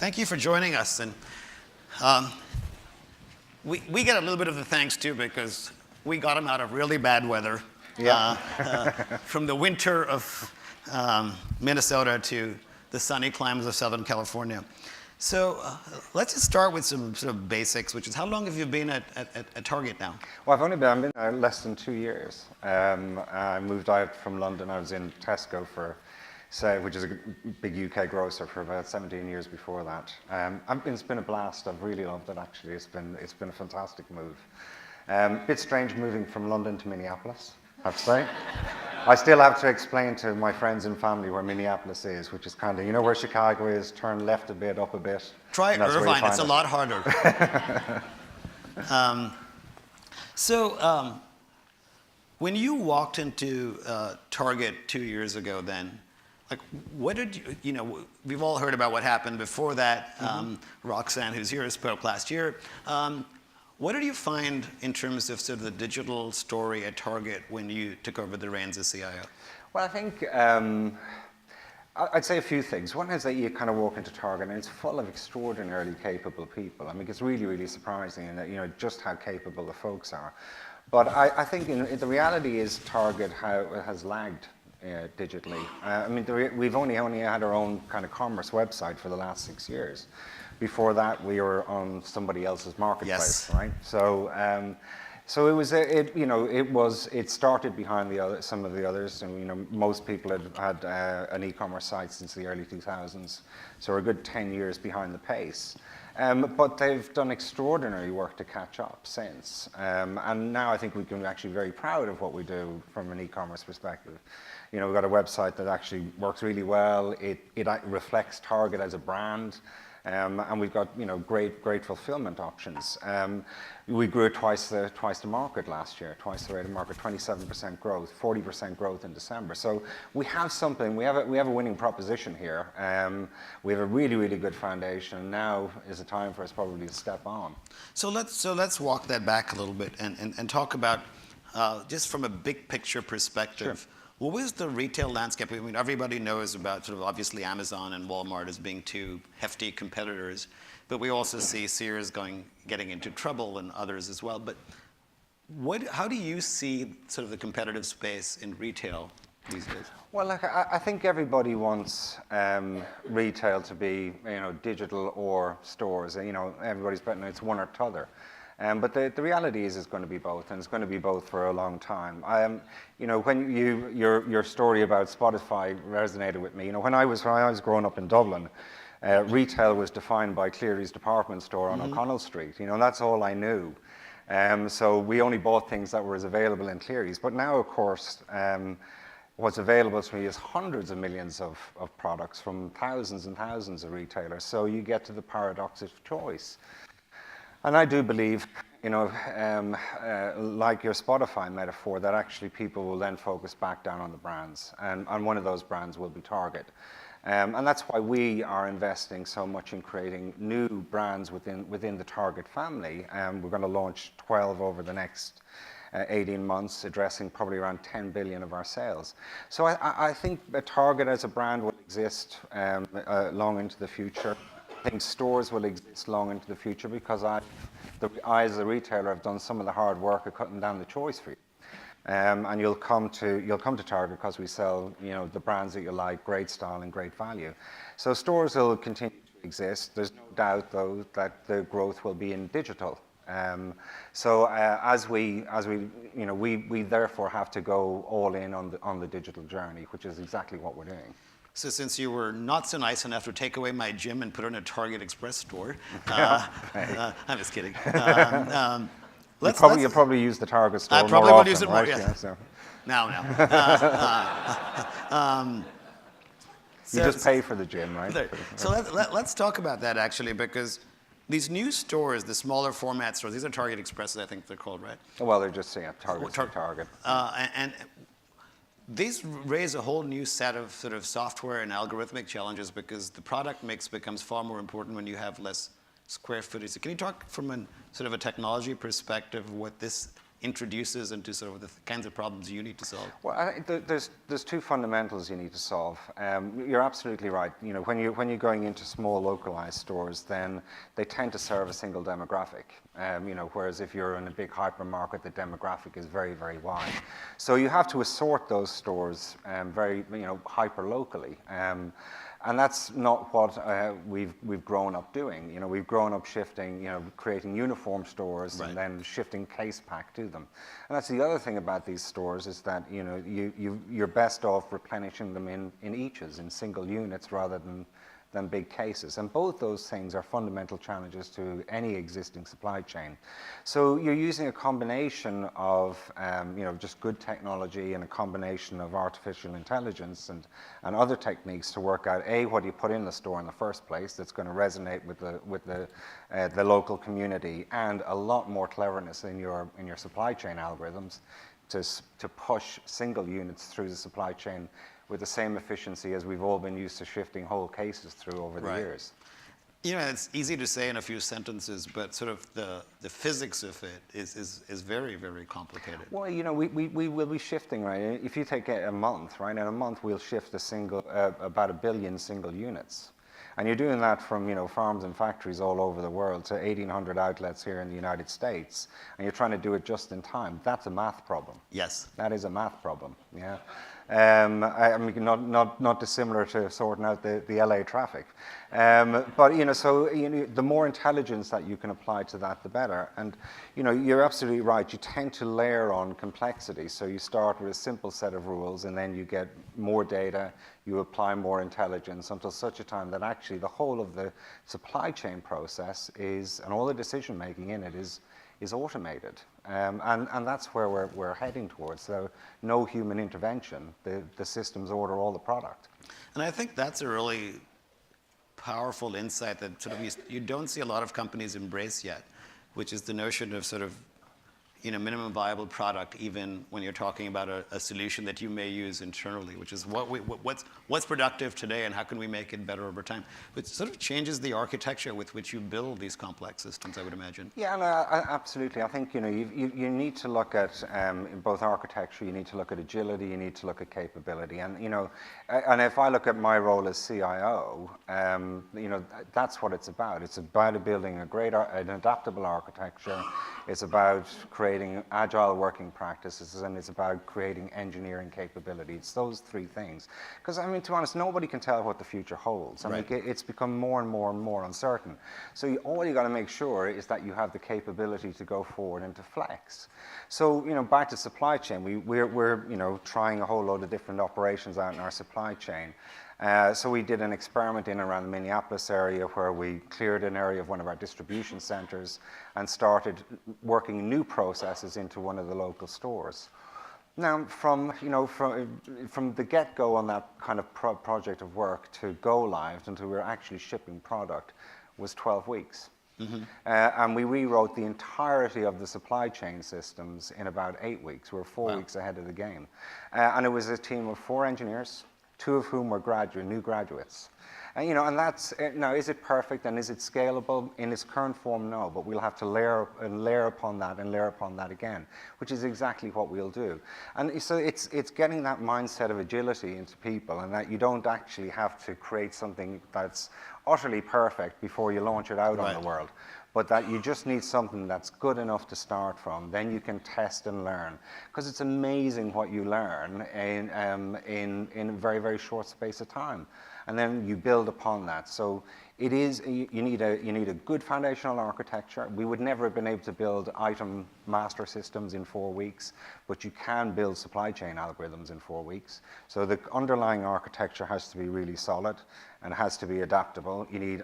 Thank you for joining us. And um, we get a little bit of the thanks too because we got them out of really bad weather. Yeah. From the winter of Minnesota to the sunny climes of Southern California. So let's just start with some sort of basics, which is how long have you been at Target now? Well, I've been there less than 2 years. I moved out from London. I was in Tesco which is a big UK grocer, for about 17 years before that. It's been a blast. I've really loved it, actually. It's been a fantastic move. Bit strange moving from London to Minneapolis, I have to say. I still have to explain to my friends and family where Minneapolis is, which is kind of, you know where Chicago is, turn left a bit, up a bit. Try Irvine, it's a lot harder. When you walked into Target 2 years ago then, like, what did we've all heard about what happened before that. Roxanne, who's here, spoke last year. What did you find in terms of sort of the digital story at Target when you took over the reins as CIO? Well, I think I'd say a few things. One is that you kind of walk into Target and it's full of extraordinarily capable people. I mean, it's really, really surprising and just how capable the folks are. But I think the reality is Target has lagged digitally. I mean, we've only had our own kind of commerce website for the last 6 years. Before that, we were on somebody else's marketplace, yes. right? So it started behind some of the others, and most people had an e-commerce site since the early 2000s, so we're a good 10 years behind the pace. But they've done extraordinary work to catch up since, and now I think we can be actually very proud of what we do from an e-commerce perspective. We've got a website that actually works really well. It reflects Target as a brand. And we've got great fulfillment options. We grew twice the market last year, twice the rate of market, 27% growth, 40% growth in December. So we have something. We have a winning proposition here. We have a really good foundation. Now is the time for us probably to step on. So let's walk that back a little bit and talk about just from a big picture perspective. Sure. What was the retail landscape? I mean, everybody knows about sort of obviously Amazon and Walmart as being two hefty competitors, but we also see Sears getting into trouble and others as well. But how do you see sort of the competitive space in retail these days? Well, I think everybody wants retail to be digital or stores. Everybody's betting it's one or t'other. But the reality is it's going to be both, and it's going to be both for a long time. When your story about Spotify resonated with me. When I was growing up in Dublin, retail was defined by Cleary's department store on O'Connell Street. That's all I knew. So we only bought things that were available in Cleary's. But now, of course, what's available to me is hundreds of millions of products from thousands and thousands of retailers. So you get to the paradox of choice. And I do believe, like your Spotify metaphor, that actually people will then focus back down on the brands. And one of those brands will be Target. And that's why we are investing so much in creating new brands within the Target family. We're going to launch 12 over the next 18 months, addressing probably around 10 billion of our sales. So I think Target as a brand will exist long into the future. I think stores will exist long into the future because I, as a retailer, have done some of the hard work of cutting down the choice for you. And you'll come to Target because we sell, the brands that you like, great style and great value. So stores will continue to exist. There's no doubt, though, that the growth will be in digital. As we therefore have to go all in on the digital journey, which is exactly what we're doing. So since you were not so nice enough to take away my gym and put it in a Target Express store, I'm just kidding. You'll probably use the Target store more often. I probably will use it more, right? yes. So. No. You just pay for the gym, right? So let's talk about that, actually, because these new stores, the smaller format stores, these are Target Expresses, I think they're called, right? Well, they're just Target. And these raise a whole new set of sort of software and algorithmic challenges because the product mix becomes far more important when you have less square footage. So can you talk from sort of a technology perspective what this introduces into sort of the kinds of problems you need to solve? Well, I think there's two fundamentals you need to solve. You're absolutely right. You know, when you're going into small localized stores, then they tend to serve a single demographic. You know, whereas if you're in a big hypermarket, the demographic is very, very wide. So you have to assort those stores very, you know, hyper locally. And that's not what we've grown up doing. You know, we've grown up shifting, you know, creating uniform stores and then shifting case pack to them. And that's the other thing about these stores is that, you know, you're best off replenishing them in eaches, in single units rather than big cases. And both those things are fundamental challenges to any existing supply chain. So you're using a combination of you know, just good technology and a combination of artificial intelligence and other techniques to work out what you put in the store in the first place that's going to resonate with the local community, and a lot more cleverness in your supply chain algorithms to push single units through the supply chain with the same efficiency as we've all been used to shifting whole cases through over the years. You know, it's easy to say in a few sentences, but sort of the physics of it is very, very complicated. Well, you know, we will be shifting, right? If you take a month, right? In a month, we'll shift about 1 billion single units. And you're doing that from, you know, farms and factories all over the world to 1,800 outlets here in the United States, and you're trying to do it just in time. That's a math problem. Yes. That is a math problem, yeah. I mean, not dissimilar to sorting out the LA traffic. But, you know, so the more intelligence that you can apply to that, the better. And, you know, you're absolutely right. You tend to layer on complexity. So you start with a simple set of rules, and then you get more data, you apply more intelligence until such a time that actually the whole of the supply chain process and all the decision making in it is automated. And that's where we're heading towards. So no human intervention. The systems order all the product. And I think that's a really powerful insight that sort of you don't see a lot of companies embrace yet, which is the notion of sort of, you know, minimum viable product, even when you're talking about a solution that you may use internally, which is what's productive today and how can we make it better over time. It sort of changes the architecture with which you build these complex systems, I would imagine. Yeah, no, absolutely. I think, you know, you need to look at in both architecture, you need to look at agility, you need to look at capability. And, you know, and if I look at my role as CIO, you know, that's what it's about. It's about building an adaptable architecture. It's about creating agile working practices, and it's about creating engineering capability. It's those three things. Because, I mean, to be honest, nobody can tell what the future holds. I mean, it's become more and more and more uncertain. So all you got to make sure is that you have the capability to go forward and to flex. So, you know, back to supply chain, we're you know, trying a whole load of different operations out in our supply chain. So we did an experiment in around the Minneapolis area where we cleared an area of one of our distribution centers and started working new processes into one of the local stores. Now, from the get-go on that kind of project of work to go live until we were actually shipping product was 12 weeks. Mm-hmm. And we rewrote the entirety of the supply chain systems in about 8 weeks. We were 4 weeks ahead of the game. And it was a team of 4 engineers, 2 of whom were new graduates. And, you know, and that's, now, is it perfect and is it scalable? In its current form, no, but we'll have to layer upon that and layer upon that again, which is exactly what we'll do. And so it's getting that mindset of agility into people, and that you don't actually have to create something that's utterly perfect before you launch it out on the world, but that you just need something that's good enough to start from. Then you can test and learn, because it's amazing what you learn in a very, very short space of time. And then you build upon that. So it is, you need a good foundational architecture. We would never have been able to build item master systems in 4 weeks, but you can build supply chain algorithms in 4 weeks. So the underlying architecture has to be really solid and has to be adaptable. You need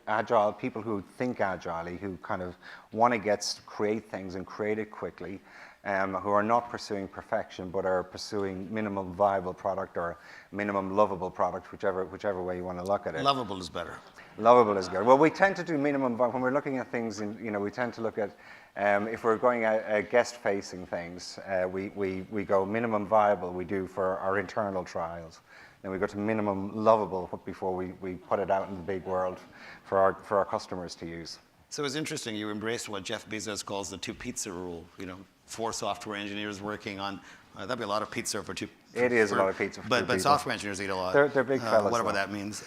agile people who think agilely, who kind of want to create things and create it quickly. Who are not pursuing perfection, but are pursuing minimum viable product or minimum lovable product, whichever way you want to look at it. Lovable is better. Lovable is good. Well, we tend to do minimum when we're looking at things. We tend to look at if we're going at guest-facing things, we go minimum viable. We do for our internal trials. Then we go to minimum lovable before we put it out in the big world for our customers to use. So it's interesting, you embraced what Jeff Bezos calls the 2 pizza rule. You know, 4 software engineers working on, that'd be a lot of pizza for two. It is a lot of pizza for two But people. software engineers eat a lot. They're big fellas, whatever though. that means.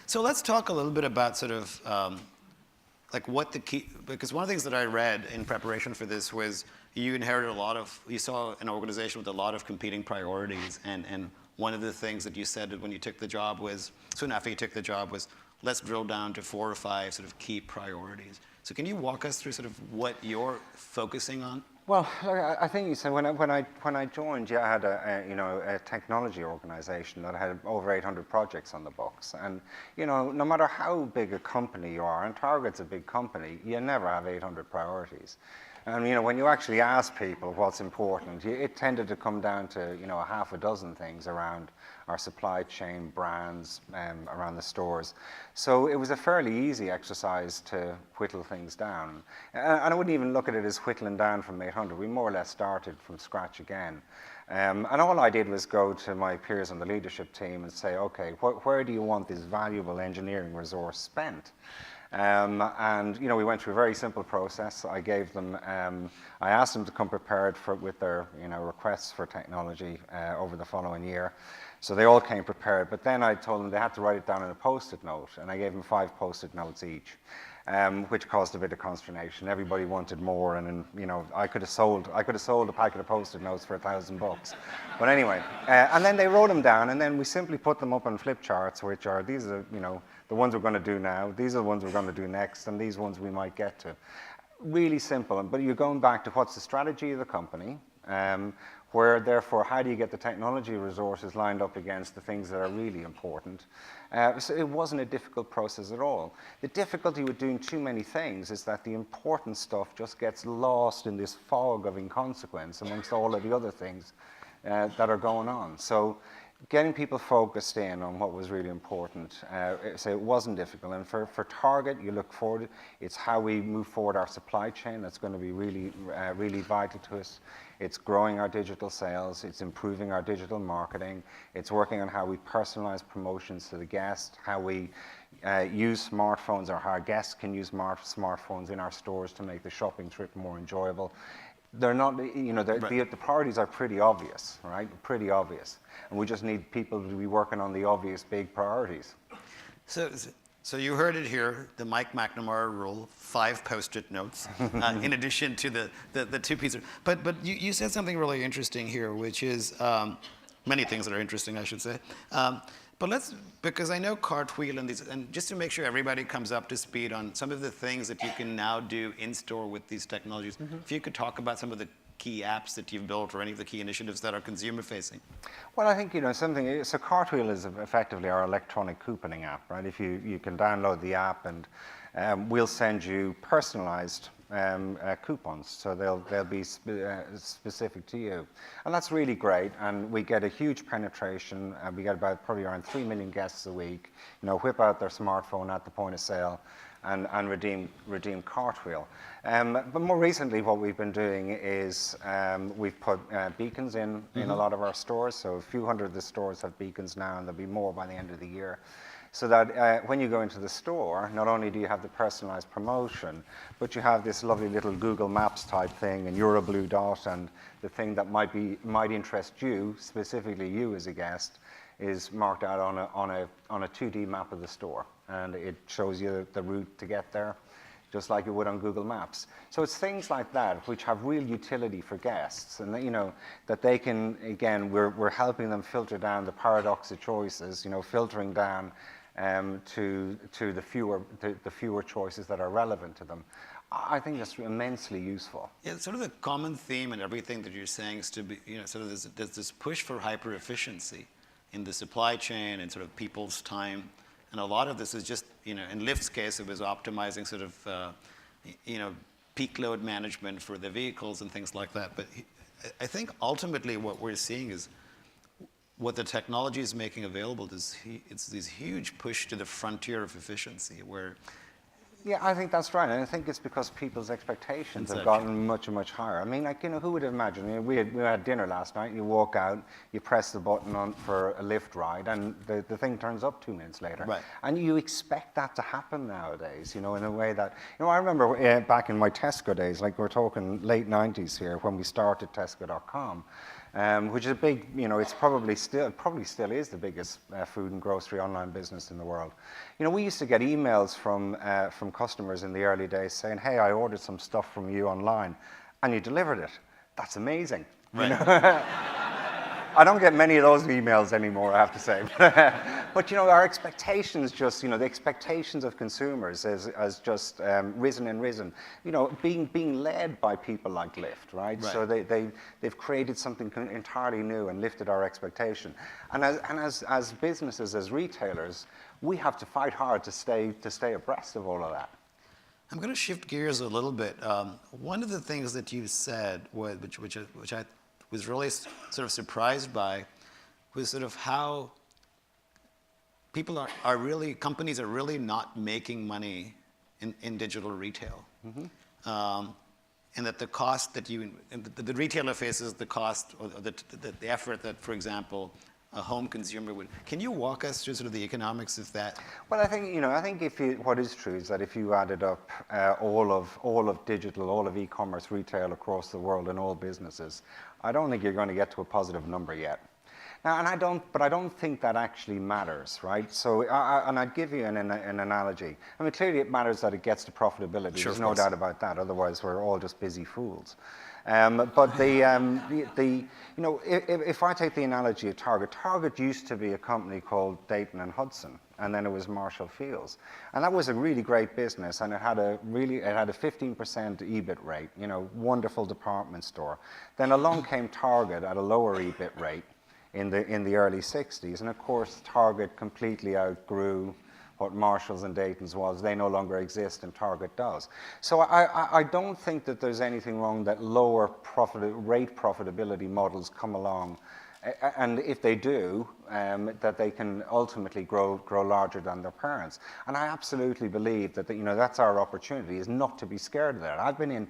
So let's talk a little bit about sort of like what the key, because one of the things that I read in preparation for this was you inherited you saw an organization with a lot of competing priorities, and one of the things that you said when you took the job was, soon after you took the job, was let's drill down to 4 or 5 sort of key priorities. So can you walk us through sort of what you're focusing on? Well, I think you said when I joined, I had a technology organization that had over 800 projects on the books, and no matter how big a company you are, and Target's a big company, you never have 800 priorities. And when you actually ask people what's important, it tended to come down to a half a dozen things around our supply chain, brands, around the stores. So it was a fairly easy exercise to whittle things down. And I wouldn't even look at it as whittling down from 800. We more or less started from scratch again. And all I did was go to my peers on the leadership team and say, okay, where do you want this valuable engineering resource spent? And we went through a very simple process. I gave them, I asked them to come prepared with their requests for technology over the following year. So they all came prepared, but then I told them they had to write it down in a Post-it note, and I gave them 5 Post-it notes each, which caused a bit of consternation. Everybody wanted more, and I could have sold a packet of Post-it notes for $1,000. But anyway, and then they wrote them down, and then we simply put them up on flip charts, which are these are the ones we're going to do now, these are the ones we're going to do next, and these ones we might get to. Really simple, but you're going back to what's the strategy of the company, where therefore how do you get the technology resources lined up against the things that are really important. So it wasn't a difficult process at all. The difficulty with doing too many things is that the important stuff just gets lost in this fog of inconsequence amongst all of the other things that are going on. So getting people focused in on what was really important, so it wasn't difficult. And for Target, you look forward, it's how we move forward our supply chain that's going to be really, really vital to us. It's growing our digital sales, it's improving our digital marketing, it's working on how we personalize promotions to the guest, how we use smartphones, or how our guests can use smartphones in our stores to make the shopping trip more enjoyable. They're not, the priorities are pretty obvious, right? Pretty obvious. And we just need people to be working on the obvious big priorities. So you heard it here, the Mike McNamara rule, 5 Post-it notes, in addition to the 2 pieces. But you said something really interesting here, which is, many things that are interesting, I should say. But because I know Cartwheel and just to make sure everybody comes up to speed on some of the things that you can now do in-store with these technologies, if you could talk about some of the key apps that you've built or any of the key initiatives that are consumer-facing. Well, I think, so Cartwheel is effectively our electronic couponing app, right? If you can download the app, and we'll send you personalized coupons, so they'll be specific to you, and that's really great. And we get a huge penetration. We get probably around 3 million guests a week. Whip out their smartphone at the point of sale, and redeem Cartwheel. But more recently, what we've been doing is we've put beacons in a lot of our stores. So a few hundred of the stores have beacons now, and there'll be more by the end of the year. So that when you go into the store, not only do you have the personalized promotion, but you have this lovely little Google Maps type thing, and you're a blue dot, and the thing that might interest you, specifically you as a guest, is marked out on a 2D map of the store, and it shows you the route to get there, just like it would on Google Maps. So it's things like that which have real utility for guests, and that they can, again, we're helping them filter down the paradox of choices, filtering down to the fewer choices that are relevant to them. I think that's immensely useful. Yeah, sort of the common theme in everything that you're saying is to be, sort of there's this push for hyper efficiency in the supply chain and sort of people's time. And a lot of this is just, in Lyft's case, it was optimizing sort of, peak load management for the vehicles and things like that. But I think ultimately what we're seeing is what the technology is making available is it's this huge push to the frontier of efficiency, where Yeah, I think that's right, and I think it's because people's expectations have Conception. gotten much, much higher. I mean, like, who would have imagined? We had dinner last night. You walk out, you press the button on for a lift ride, and the thing turns up 2 minutes later. Right. And you expect that to happen nowadays, in a way that, I remember back in my Tesco days, like we're talking late 90s here, when we started Tesco.com. Which is a big, it's probably still is the biggest food and grocery online business in the world. We used to get emails from customers in the early days saying, "Hey, I ordered some stuff from you online, and you delivered it. That's amazing." Right. I don't get many of those emails anymore, I have to say. But our expectations the expectations of consumers has just risen and risen. Being led by people like Lyft, right? Right. So they've created something entirely new and lifted our expectation. And as businesses, as retailers, we have to fight hard to stay abreast of all of that. I'm going to shift gears a little bit. One of the things that you said, which I was really sort of surprised by, was sort of how companies are really not making money in digital retail. Mm-hmm. And that the cost that the retailer faces, the cost or the effort that, for example, a home consumer would. Can you walk us through sort of the economics of that? Well, I think what is true is that if you added up all of digital, all of e-commerce retail across the world and all businesses, I don't think you're going to get to a positive number yet. Now, I don't think that actually matters, right? So, and I'd give you an analogy. I mean, clearly it matters that it gets to profitability. Sure, There's no doubt about that. Otherwise, we're all just busy fools. But if I take the analogy of Target used to be a company called Dayton and Hudson, and then it was Marshall Fields, and that was a really great business, and it had a 15% EBIT rate, wonderful department store. Then along came Target at a lower EBIT rate in the early 60s, and of course Target completely outgrew what Marshall's and Dayton's was. They no longer exist, and Target does. So I don't think that there's anything wrong that lower rate profitability models come along, and if they do, that they can ultimately grow larger than their parents. And I absolutely believe that that's our opportunity, is not to be scared of that. I've been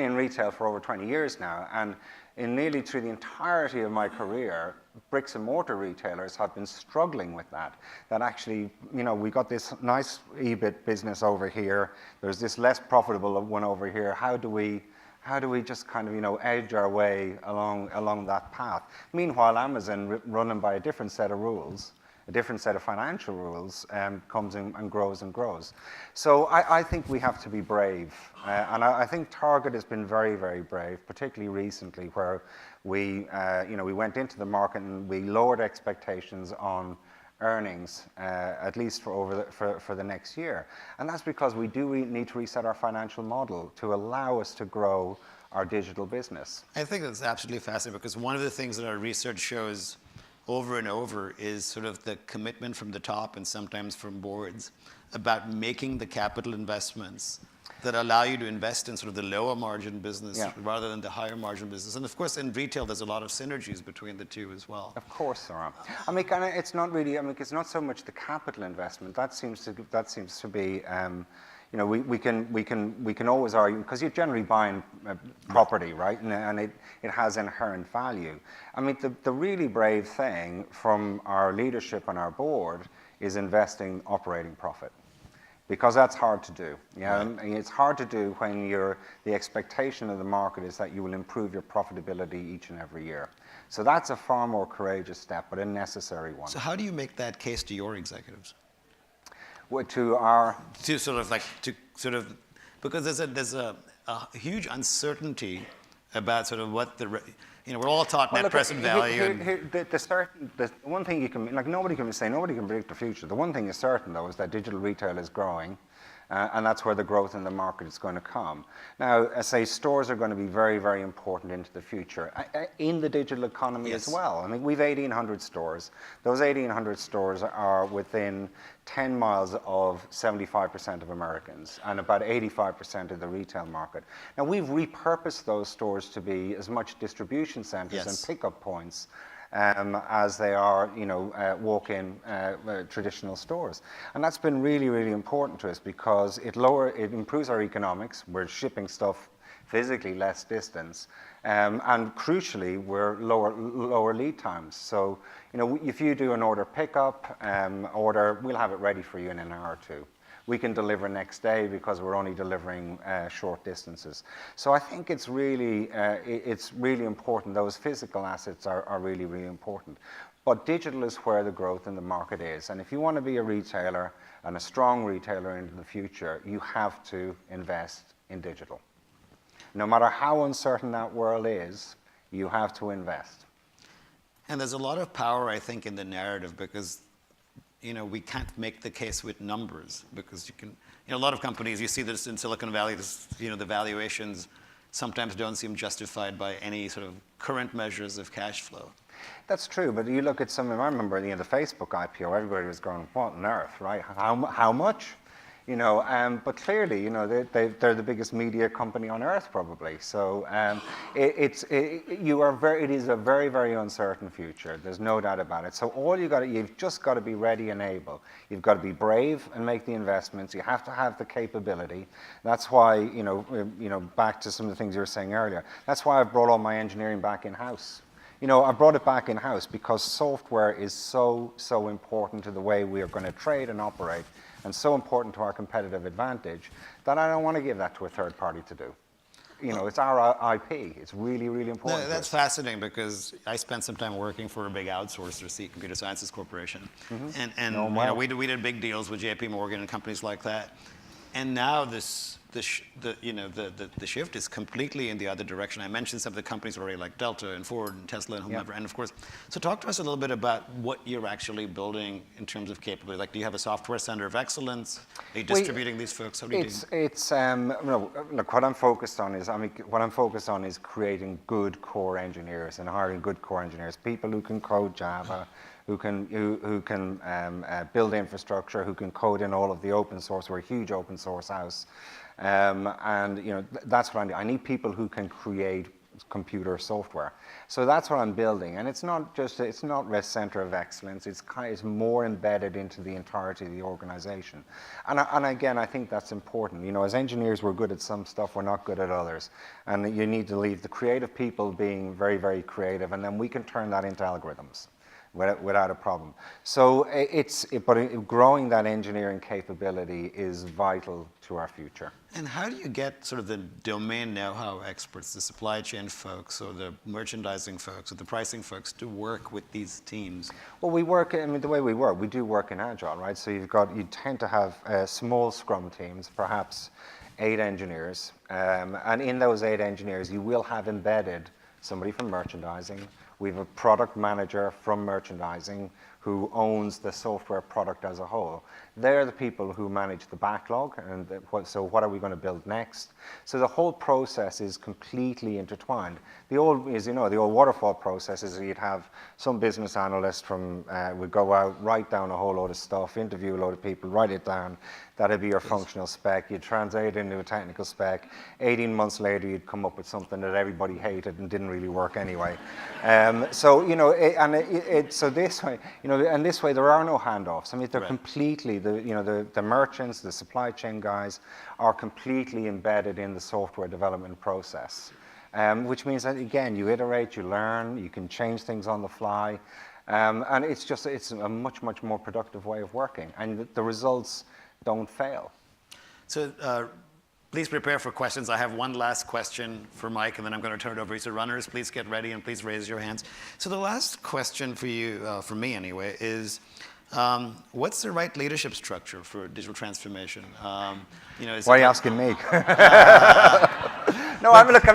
in retail for over 20 years now, and in nearly through the entirety of my career, bricks and mortar retailers have been struggling with that. That actually, we got this nice EBIT business over here. There's this less profitable one over here. How do we just kind of, edge our way along that path? Meanwhile, Amazon, running by a different set of rules, a different set of financial rules, comes in and grows and grows. So I think we have to be brave. And I think Target has been very, very brave, particularly recently, where we went into the market and we lowered expectations on earnings, at least for the next year. And that's because we need to reset our financial model to allow us to grow our digital business. I think that's absolutely fascinating, because one of the things that our research shows over and over is sort of the commitment from the top and sometimes from boards about making the capital investments that allow you to invest in sort of the lower margin business rather than the higher margin business. And of course, in retail, there's a lot of synergies between the two as well. Of course there are. I mean, it's not really. I mean, it's not so much the capital investment. That seems to be. We can always argue, because you're generally buying property, right? And it has inherent value. I mean, the really brave thing from our leadership and our board is investing operating profit, because that's hard to do. Right. And it's hard to do when the expectation of the market is that you will improve your profitability each and every year. So that's a far more courageous step, but a necessary one. So how do you make that case to your executives? Because there's a huge uncertainty about sort of what we're all taught net present value. The one thing you can, nobody can predict the future. The one thing is certain, though, is that digital retail is growing, and that's where the growth in the market is going to come. Now, I say stores are going to be very, very important into the future, in the digital economy as well. I mean, we've 1,800 stores. Those 1,800 stores are within 10 miles of 75% of Americans and about 85% of the retail market. Now, we've repurposed those stores to be as much distribution centers and pickup points as they are, walk-in traditional stores. And that's been really, really important to us because it improves our economics. We're shipping stuff physically less distance, and crucially, we're lower lead times. So, if you do an order pickup order, we'll have it ready for you in an hour or two. We can deliver next day because we're only delivering short distances. So I think it's really important. Those physical assets are really, really important. But digital is where the growth in the market is. And if you want to be a retailer and a strong retailer into the future, you have to invest in digital. No matter how uncertain that world is, you have to invest. And there's a lot of power, I think, in the narrative because we can't make the case with numbers because a lot of companies, you see this in Silicon Valley, the valuations sometimes don't seem justified by any sort of current measures of cash flow. That's true, but you look at I remember the Facebook IPO, everybody was going, what on earth, right? How much? But clearly, they're the biggest media company on earth, probably. So it is a very, very uncertain future. There's no doubt about it. So you've just got to be ready and able. You've got to be brave and make the investments. You have to have the capability. That's why, back to some of the things you were saying earlier. That's why I've brought all my engineering back in house. I brought it back in house because software is so, so important to the way we are going to trade and operate, and so important to our competitive advantage that I don't want to give that to a third party to do. It's our IP. It's really, really important. No, that's fascinating because I spent some time working for a big outsourcer, Computer Sciences Corporation, and we did big deals with JP Morgan and companies like that. And now the shift is completely in the other direction. I mentioned some of the companies already, like Delta and Ford and Tesla and whomever. And of course, so talk to us a little bit about what you're actually building in terms of capability. Like, do you have a software center of excellence? Are you distributing these folks? How do you do? Look, what I'm focused on is creating good core engineers and hiring good core engineers, people who can code Java, who can build infrastructure, who can code in all of the open source. We're a huge open source house, and that's what I need. I need people who can create computer software. So that's what I'm building, and it's not a center of excellence. It's more embedded into the entirety of the organization, and again, I think that's important. As engineers, we're good at some stuff, we're not good at others, and you need to leave the creative people being very, very creative, and then we can turn that into algorithms without a problem. So but growing that engineering capability is vital to our future. And how do you get sort of the domain know-how experts, the supply chain folks, or the merchandising folks, or the pricing folks to work with these teams? Well, the way we do work in Agile, right? So you tend to have small scrum teams, perhaps 8 engineers, and in those 8 engineers, you will have embedded somebody from merchandising. We have a product manager from merchandising who owns the software product as a whole. They're the people who manage the backlog, and so what are we going to build next? So the whole process is completely intertwined. The old waterfall process is you'd have some business analyst would go out, write down a whole load of stuff, interview a load of people, write it down. That'd be your functional spec. You'd translate it into a technical spec. 18 months later, you'd come up with something that everybody hated and didn't really work anyway. So this way, and this way there are no handoffs. I mean, they're completely the merchants, the supply chain guys are completely embedded in the software development process, which means that again, you iterate, you learn, you can change things on the fly, and it's a much more productive way of working, and the results don't fail. So please prepare for questions. I have one last question for Mike, and then I'm going to turn it over. So runners, please get ready and please raise your hands. So the last question for you, for me anyway, is what's the right leadership structure for digital transformation? Why are you asking me? No,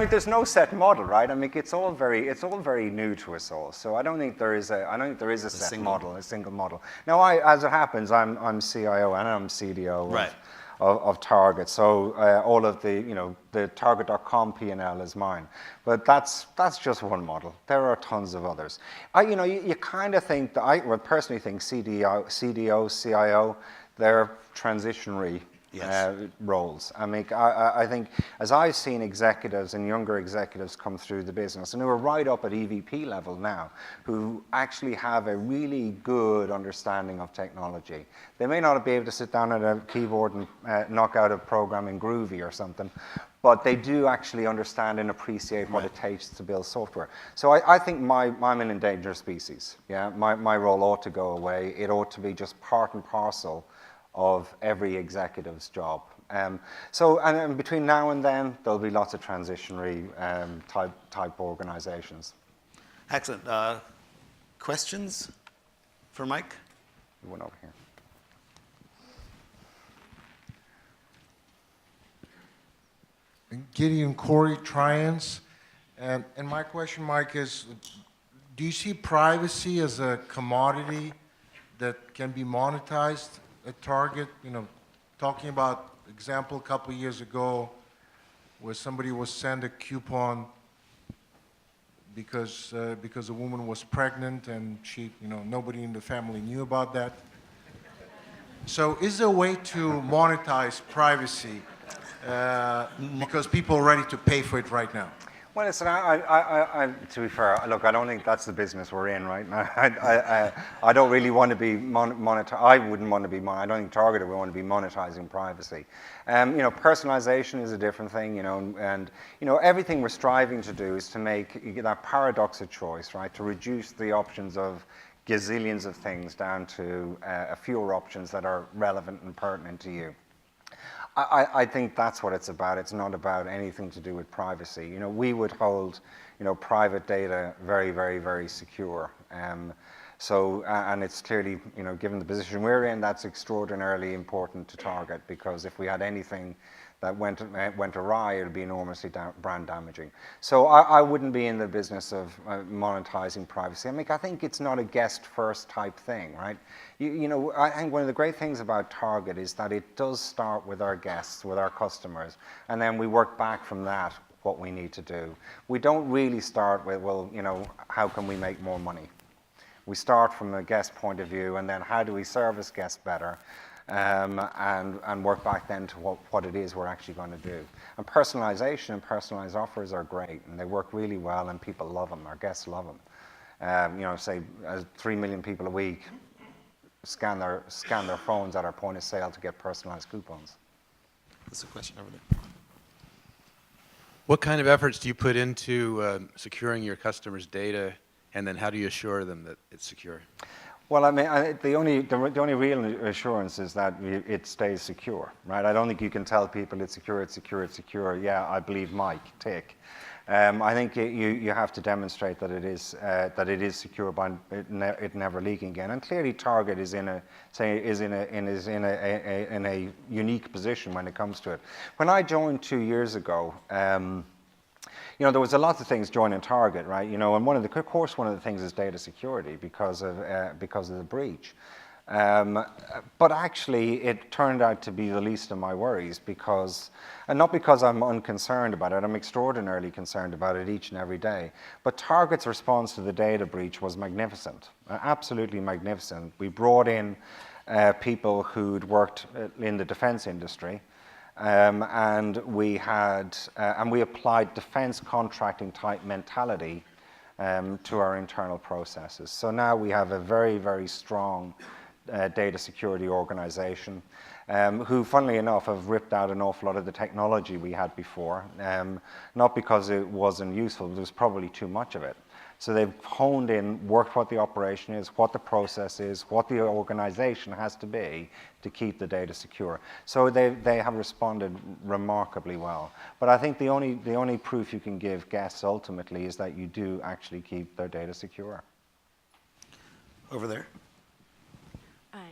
there's no set model, right? I mean, it's all very new to us all. So I don't think there is a set model, a single model. Now, as it happens, I'm CIO and I'm CDO of Target. So all of the Target.com P&L is mine. But that's just one model. There are tons of others. You kind of think that I personally think CDO, CIO, they're transitionary roles. I think as I've seen executives and younger executives come through the business, and who are right up at EVP level now, who actually have a really good understanding of technology. They may not be able to sit down at a keyboard and knock out a program in Groovy or something, but they do actually understand and appreciate what it takes to build software. So I think I'm an endangered species. Yeah, my role ought to go away. It ought to be just part and parcel of every executive's job. And between now and then, there'll be lots of transitionary type organizations. Excellent. Questions for Mike? One over here. Gideon Corey, Trians. And my question, Mike, is do you see privacy as a commodity that can be monetized at Target? You know, talking about example a couple of years ago where somebody was sent a coupon because a woman was pregnant and nobody in the family knew about that. So is there a way to monetize privacy because people are ready to pay for it right now? Well, listen, to be fair, look, I don't think that's the business we're in right now. I don't really want to be I wouldn't want to be. I don't think Target would want to be monetizing privacy. Personalization is a different thing. And everything we're striving to do is to make that paradox of choice, right? To reduce the options of gazillions of things down to a fewer options that are relevant and pertinent to you. I think that's what it's about. It's not about anything to do with privacy. We would hold, private data very, very, very secure. And it's clearly, given the position we're in, that's extraordinarily important to Target, because if we had anything that went awry, it would be enormously brand damaging. So I wouldn't be in the business of monetizing privacy. I think it's not a guest first type thing, right? I think one of the great things about Target is that it does start with our guests, with our customers, and then we work back from that what we need to do. We don't really start with, well, how can we make more money? We start from a guest point of view, and then how do we service guests better? And work back then to what it is we're actually going to do. And personalization and personalized offers are great, and they work really well, and people love them. Our guests love them. Say 3 million people a week scan their phones at our point of sale to get personalized coupons. There's a question over there. What kind of efforts do you put into securing your customers' data, and then how do you assure them that it's secure? Well, the only real assurance is that it stays secure, right? I don't think you can tell people it's secure, it's secure, it's secure. Yeah, I believe Mike, tick. I think you have to demonstrate that it is secure by it never leaking again. And clearly, Target is in a unique position when it comes to it. When I joined 2 years ago, there was a lot of things joining Target, right? And one of the things is data security because of the breach. But actually, it turned out to be the least of my worries and not because I'm unconcerned about it. I'm extraordinarily concerned about it each and every day. But Target's response to the data breach was magnificent, absolutely magnificent. We brought in people who'd worked in the defense industry. And we applied defense contracting type mentality to our internal processes. So now we have a very, very strong data security organization who, funnily enough, have ripped out an awful lot of the technology we had before, not because it wasn't useful, but there was probably too much of it. So they've honed in, worked what the operation is, what the process is, what the organization has to be to keep the data secure. So they have responded remarkably well. But I think the only proof you can give guests ultimately is that you do actually keep their data secure. Over there.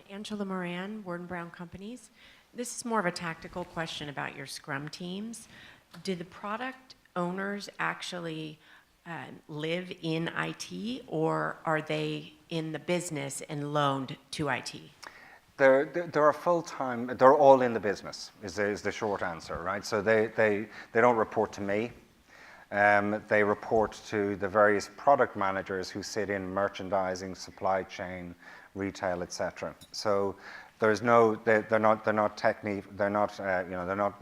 Angela Moran, Ward & Brown Companies. This is more of a tactical question about your Scrum teams. Do the product owners actually live in IT, or are they in the business and loaned to IT? They're full-time, they're all in the business, is the short answer, right? So they don't report to me. They report to the various product managers who sit in merchandising, supply chain, retail, etc. So There's no, they're not they're not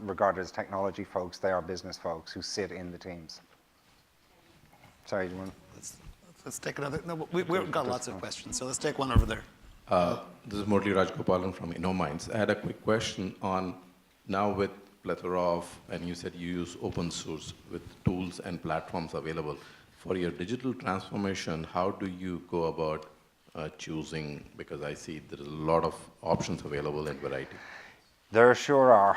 regarded as technology folks. They are business folks who sit in the teams. Sorry, do you want? Let's take another. No, we've got lots of questions, so let's take one over there. This is Murli Rajgopalan from InnoMinds. I had a quick question on now with plethora of, and you said you use open source with tools and platforms available. For your digital transformation, how do you go about choosing, because I see there is a lot of options available in variety. There sure are,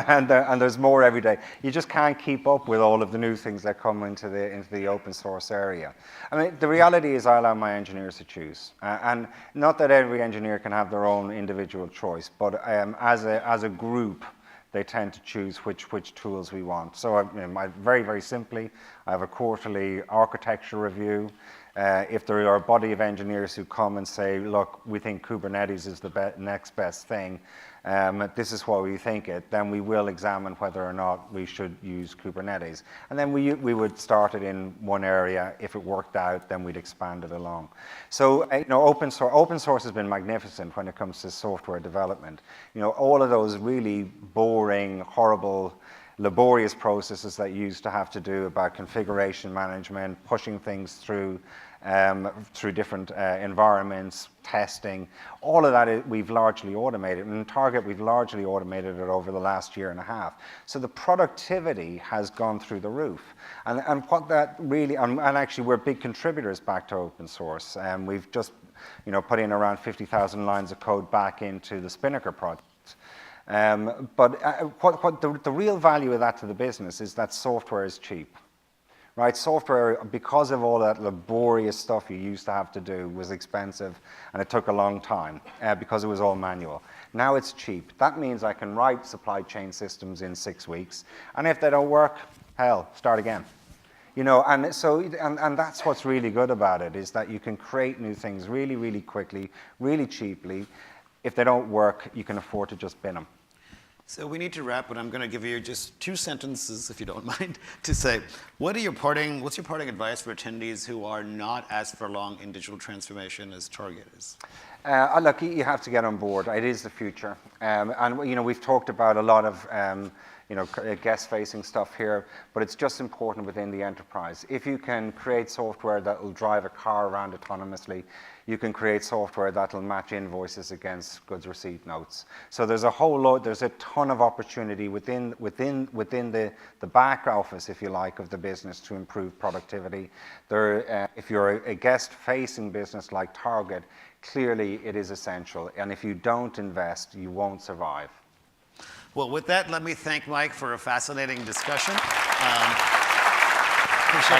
and there's more every day. You just can't keep up with all of the new things that come into the open source area. I mean, the reality is I allow my engineers to choose, and not that every engineer can have their own individual choice, but as a group, they tend to choose which tools we want. So very, very simply, I have a quarterly architecture review. If there are a body of engineers who come and say, look, we think Kubernetes is the next best thing, this is what we think it, then we will examine whether or not we should use Kubernetes. And then we would start it in one area. If it worked out, then we'd expand it along. So open source has been magnificent when it comes to software development. All of those really boring, horrible, laborious processes that you used to have to do about configuration management, pushing things through different environments, testing, all of that we've largely automated. And in Target, we've largely automated it over the last year and a half. So the productivity has gone through the roof. And what that really, and actually we're big contributors back to open source. We've just put in around 50,000 lines of code back into the Spinnaker project. But what the real value of that to the business is that software is cheap. Right, software, because of all that laborious stuff you used to have to do, was expensive, and it took a long time because it was all manual. Now it's cheap. That means I can write supply chain systems in 6 weeks, and if they don't work, hell, start again. And that's what's really good about it, is that you can create new things really, really quickly, really cheaply. If they don't work, you can afford to just bin them. So we need to wrap, but I'm going to give you just 2 sentences, if you don't mind, to say, what's your parting advice for attendees who are not as furlong in digital transformation as Target is? Look, you have to get on board. It is the future. And we've talked about a lot of guest-facing stuff here, but it's just important within the enterprise. If you can create software that will drive a car around autonomously, you can create software that will match invoices against goods receipt notes. So there's a ton of opportunity within the back office, if you like, of the business to improve productivity. If you're a guest-facing business like Target, clearly it is essential. And if you don't invest, you won't survive. Well, with that, let me thank Mike for a fascinating discussion. Thanks,